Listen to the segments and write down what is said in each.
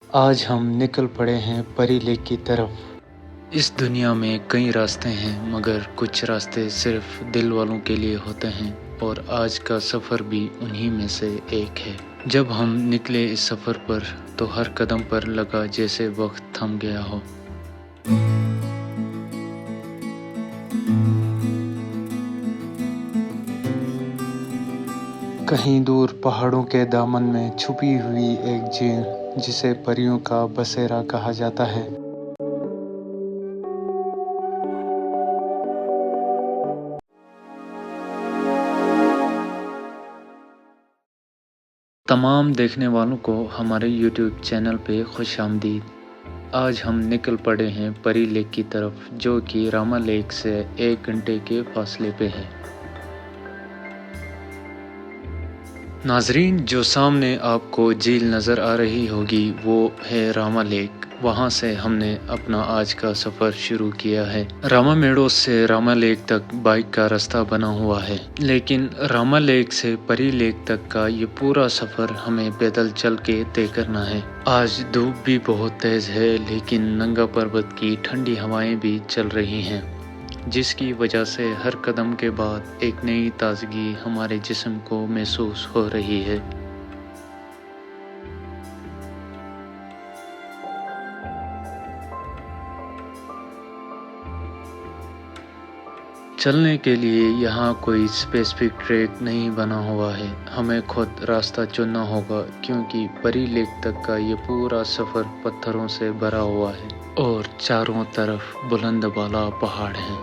आज हम निकल पड़े हैं परी लेक की तरफ। इस दुनिया में कई रास्ते हैं, मगर कुछ रास्ते सिर्फ दिल वालों के लिए होते हैं, और आज का सफ़र भी उन्हीं में से एक है। जब हम निकले इस सफ़र पर तो हर कदम पर लगा जैसे वक्त थम गया हो। कहीं दूर पहाड़ों के दामन में छुपी हुई एक झील जिसे परियों का बसेरा कहा जाता है। तमाम देखने वालों को हमारे YouTube चैनल पे खुशामदीद। आज हम निकल पड़े हैं परी लेक की तरफ, जो कि रामा लेक से 1 घंटे के फासले पे है। नाजरीन, जो सामने आपको झील नज़र आ रही होगी वो है रामा लेक। वहाँ से हमने अपना आज का सफ़र शुरू किया है। रामा मेडोज से रामा लेक तक बाइक का रास्ता बना हुआ है, लेकिन रामा लेक से परी लेक तक का ये पूरा सफ़र हमें पैदल चल के तय करना है। आज धूप भी बहुत तेज़ है, लेकिन नंगा पर्वत की ठंडी हवाएं भी चल रही हैं, जिसकी वजह से हर कदम के बाद एक नई ताजगी हमारे जिस्म को महसूस हो रही है। चलने के लिए यहाँ कोई स्पेसिफिक ट्रैक नहीं बना हुआ है, हमें खुद रास्ता चुनना होगा, क्योंकि परी लेक तक का ये पूरा सफ़र पत्थरों से भरा हुआ है और चारों तरफ बुलंद बाला पहाड़ हैं।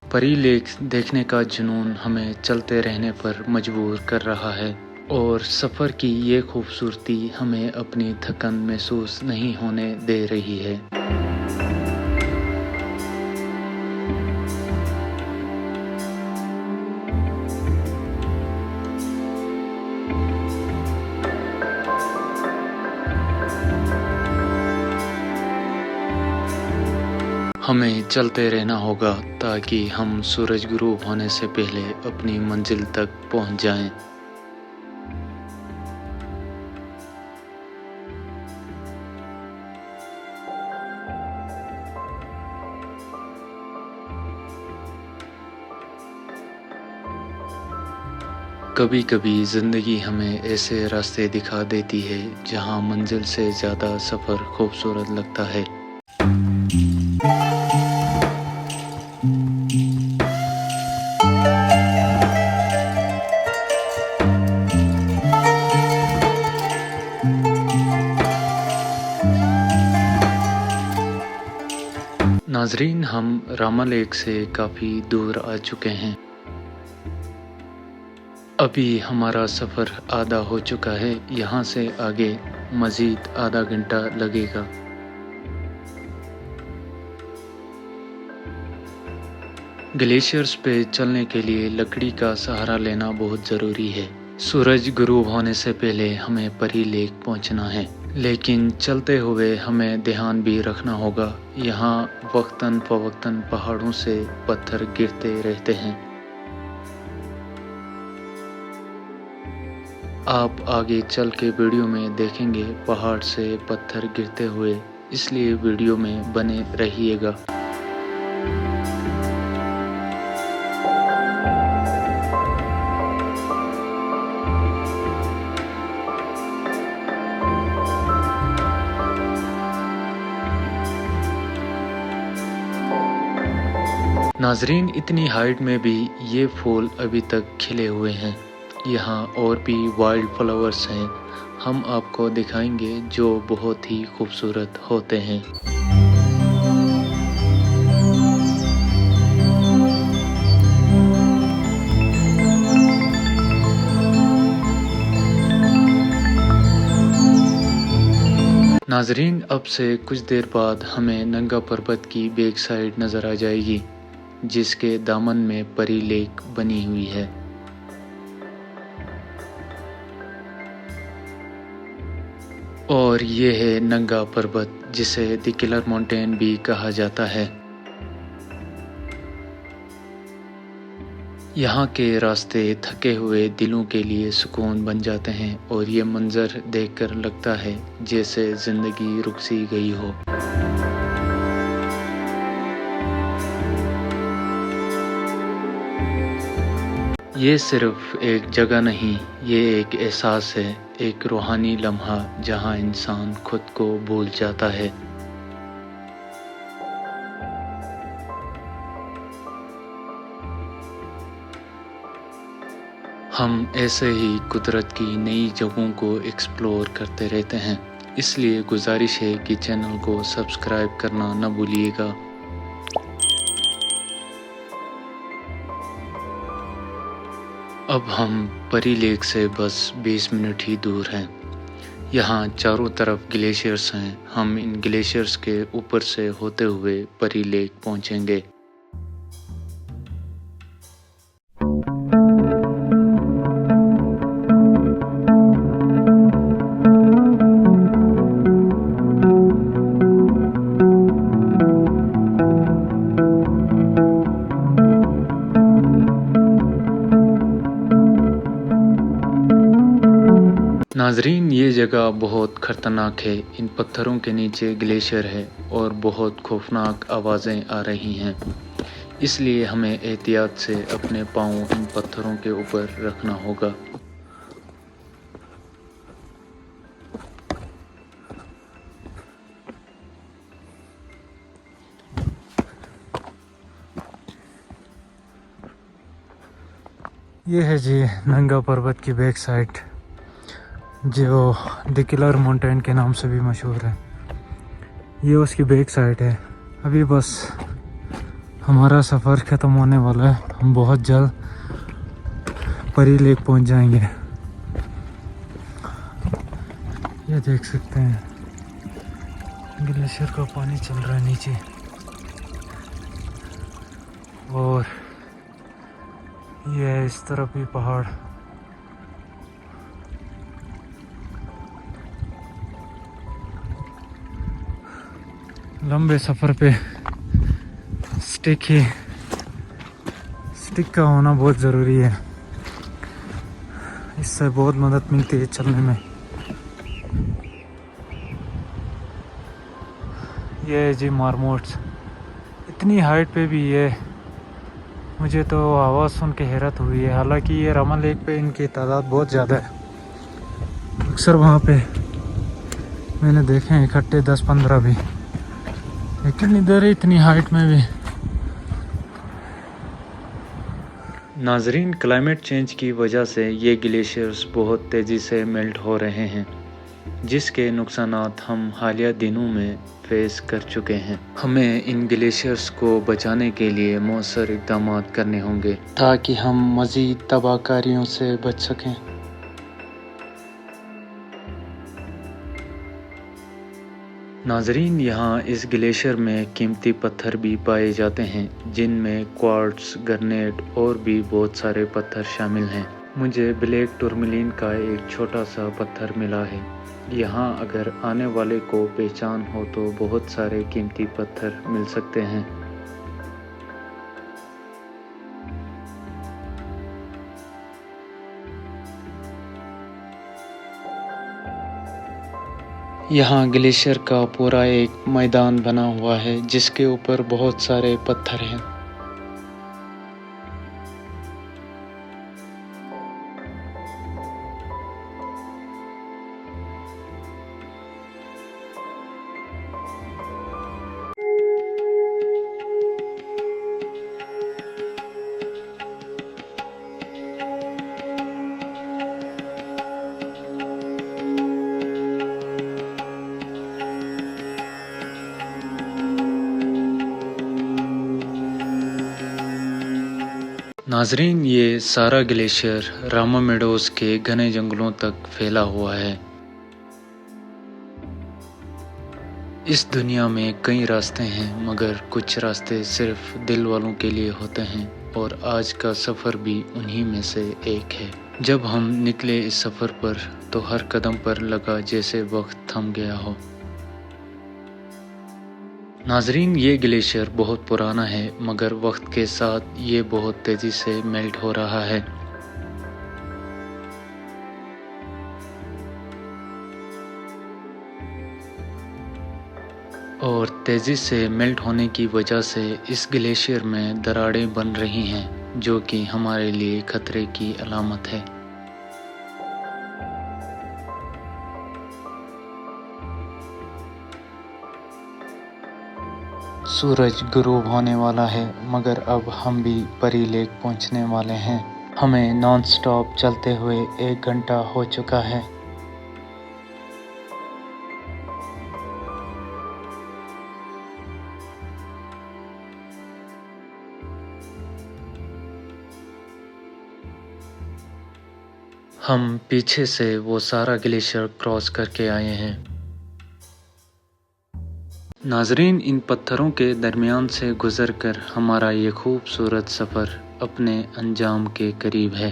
परी लेक देखने का जुनून हमें चलते रहने पर मजबूर कर रहा है, और सफ़र की ये खूबसूरती हमें अपनी थकन महसूस नहीं होने दे रही है। हमें चलते रहना होगा ताकि हम सूरज गुरूब होने से पहले अपनी मंजिल तक पहुंच जाएं। कभी कभी ज़िंदगी हमें ऐसे रास्ते दिखा देती है जहां मंजिल से ज़्यादा सफ़र खूबसूरत लगता है। नाजरीन, हम रामा लेक से काफ़ी दूर आ चुके हैं। अभी हमारा सफ़र आधा हो चुका है, यहाँ से आगे मज़ीद आधा घंटा लगेगा। ग्लेशियर्स पे चलने के लिए लकड़ी का सहारा लेना बहुत ज़रूरी है। सूरज गुरूब होने से पहले हमें परी लेक पहुंचना है, लेकिन चलते हुए हमें ध्यान भी रखना होगा। यहाँ वक्तन फ़वक्तन पहाड़ों से पत्थर गिरते रहते हैं। आप आगे चल के वीडियो में देखेंगे पहाड़ से पत्थर गिरते हुए, इसलिए वीडियो में बने रहिएगा। नाजरीन, इतनी हाइट में भी ये फूल अभी तक खिले हुए हैं। यहाँ और भी वाइल्ड फ्लावर्स हैं, हम आपको दिखाएंगे, जो बहुत ही खूबसूरत होते हैं। नाजरीन, अब से कुछ देर बाद हमें नंगा पर्वत की बैक साइड नज़र आ जाएगी, जिसके दामन में परी लेक बनी हुई है। और ये है नंगा पर्वत, जिसे द किलर माउंटेन भी कहा जाता है। यहाँ के रास्ते थके हुए दिलों के लिए सुकून बन जाते हैं और ये मंज़र देखकर लगता है जैसे ज़िंदगी रुक सी गई हो। ये सिर्फ एक जगह नहीं, ये एक एहसास है, एक रूहानी लम्हा जहाँ इंसान खुद को भूल जाता है। हम ऐसे ही कुदरत की नई जगहों को एक्सप्लोर करते रहते हैं, इसलिए गुजारिश है कि चैनल को सब्सक्राइब करना न भूलिएगा। अब हम परी लेक से बस 20 मिनट ही दूर हैं। यहाँ चारों तरफ ग्लेशियर्स हैं। हम इन ग्लेशियर्स के ऊपर से होते हुए परी लेक पहुँचेंगे। नाजरीन, ये जगह बहुत ख़तरनाक है। इन पत्थरों के नीचे ग्लेशियर है और बहुत खौफनाक आवाज़ें आ रही हैं, इसलिए हमें एहतियात से अपने पाँव इन पत्थरों के ऊपर रखना होगा। ये है जी नंगा पर्वत की बैक साइड, जो द किलर माउंटेन के नाम से भी मशहूर है। ये उसकी बैक साइड है। अभी बस हमारा सफ़र ख़त्म होने वाला है। हम बहुत जल्द परी लेक पहुंच जाएंगे। ये देख सकते हैं ग्लेशियर का पानी चल रहा है नीचे, और ये है इस तरफ भी पहाड़। लंबे सफ़र पे स्टिक का होना बहुत ज़रूरी है। इससे बहुत मदद मिलती है चलने में। ये है जी मारमोट्स। इतनी हाइट पे भी ये, मुझे तो आवाज़ सुन के हैरत हुई है। हालांकि ये रामा लेक पे इनकी तादाद बहुत ज़्यादा है। अक्सर वहाँ पे मैंने देखे हैं इकट्ठे 10-15 भी, लेकिन इधर इतनी हाइट में भी। नाजरीन, क्लाइमेट चेंज की वजह से ये ग्लेशियर्स बहुत तेज़ी से मेल्ट हो रहे हैं, जिसके नुकसानात हम हालिया दिनों में फेस कर चुके हैं। हमें इन ग्लेशियर्स को बचाने के लिए मौसर इक़दाम करने होंगे ताकि हम मज़ीद तबाहकारियों से बच सकें। नाजरीन, यहाँ इस ग्लेशियर में कीमती पत्थर भी पाए जाते हैं, जिनमें क्वार्ट्स, ग्रेनाइट और भी बहुत सारे पत्थर शामिल हैं। मुझे ब्लैक टूरमैलिन का एक छोटा सा पत्थर मिला है। यहाँ अगर आने वाले को पहचान हो तो बहुत सारे कीमती पत्थर मिल सकते हैं। यहाँ ग्लेशियर का पूरा एक मैदान बना हुआ है, जिसके ऊपर बहुत सारे पत्थर हैं। नाजरीन, ये सारा ग्लेशियर रामा मेडोज़ के घने जंगलों तक फैला हुआ है। इस दुनिया में कई रास्ते हैं, मगर कुछ रास्ते सिर्फ दिल वालों के लिए होते हैं, और आज का सफ़र भी उन्हीं में से एक है। जब हम निकले इस सफ़र पर तो हर कदम पर लगा जैसे वक्त थम गया हो। नाजरीन, ये ग्लेशियर बहुत पुराना है मगर वक्त के साथ ये बहुत तेज़ी से मेल्ट हो रहा है। और तेज़ी से मेल्ट होने की वजह से इस ग्लेशियर में दरारें बन रही हैं, जो कि हमारे लिए खतरे की अलामत है। सूरज गुरूब होने वाला है मगर अब हम भी परी लेक पहुंचने वाले हैं। हमें नॉन स्टॉप चलते हुए 1 घंटा हो चुका है। हम पीछे से वो सारा ग्लेशियर क्रॉस करके आए हैं। नाजरीन, इन पत्थरों के दरमियान से गुजरकर हमारा ये खूबसूरत सफ़र अपने अंजाम के करीब है।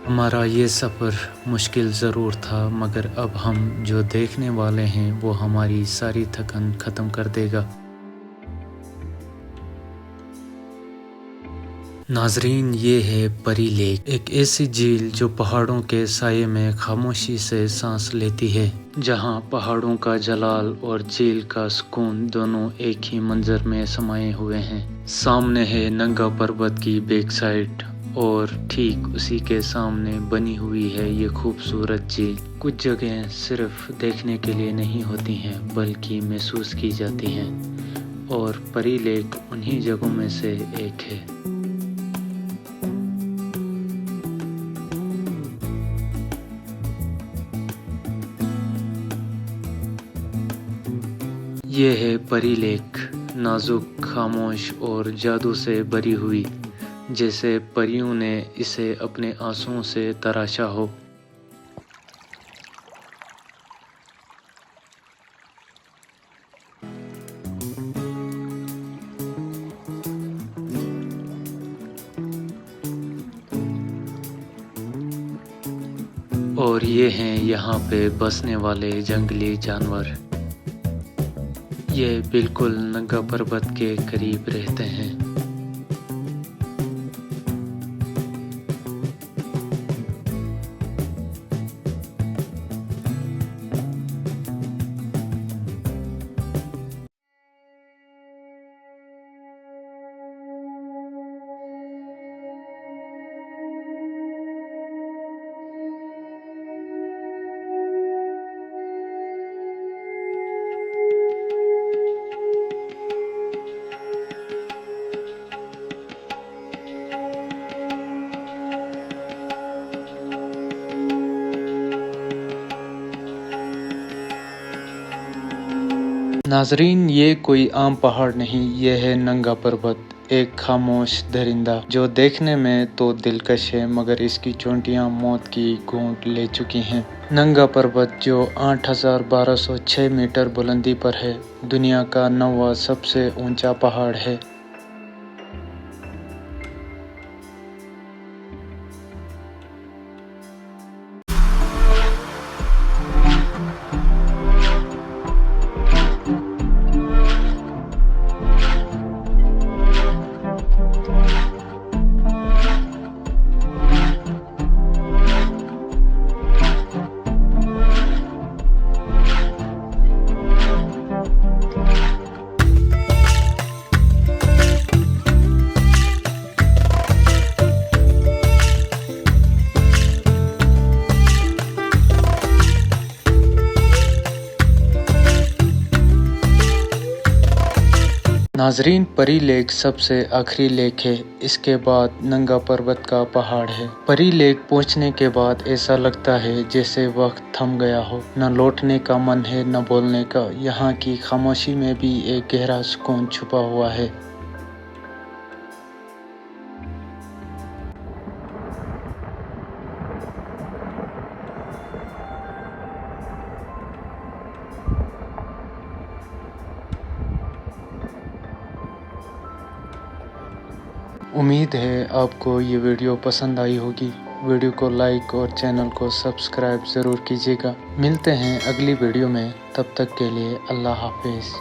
हमारा ये सफ़र मुश्किल ज़रूर था मगर अब हम जो देखने वाले हैं वो हमारी सारी थकन ख़त्म कर देगा। नाजरीन, ये है परी लेक, एक ऐसी झील जो पहाड़ों के साये में खामोशी से सांस लेती है, जहां पहाड़ों का जलाल और झील का सुकून दोनों एक ही मंजर में समाये हुए हैं। सामने है नंगा पर्वत की बैक साइड और ठीक उसी के सामने बनी हुई है ये खूबसूरत झील। कुछ जगह सिर्फ देखने के लिए नहीं होती हैं बल्कि महसूस की जाती हैं, और परी लेक उन्हीं जगहों में से एक है। ये है परी लेक, नाजुक, खामोश और जादू से भरी हुई, जैसे परियों ने इसे अपने आंसुओं से तराशा हो। और ये हैं यहाँ पे बसने वाले जंगली जानवर। ये बिल्कुल नंगा पर्वत के करीब रहते हैं। नाजरीन, ये कोई आम पहाड़ नहीं, ये है नंगा पर्वत, एक खामोश दरिंदा जो देखने में तो दिलकश है मगर इसकी चोटियां मौत की घूंट ले चुकी हैं। नंगा पर्वत जो 8,1206 मीटर बुलंदी पर है, दुनिया का 9वां सबसे ऊंचा पहाड़ है। नाजरीन, परी लेक सबसे आखिरी लेक है, इसके बाद नंगा पर्वत का पहाड़ है। परी लेक पहुंचने के बाद ऐसा लगता है जैसे वक्त थम गया हो, न लौटने का मन है न बोलने का। यहाँ की खामोशी में भी एक गहरा सुकून छुपा हुआ है। उम्मीद है आपको ये वीडियो पसंद आई होगी। वीडियो को लाइक और चैनल को सब्सक्राइब ज़रूर कीजिएगा। मिलते हैं अगली वीडियो में, तब तक के लिए अल्लाह हाफिज़।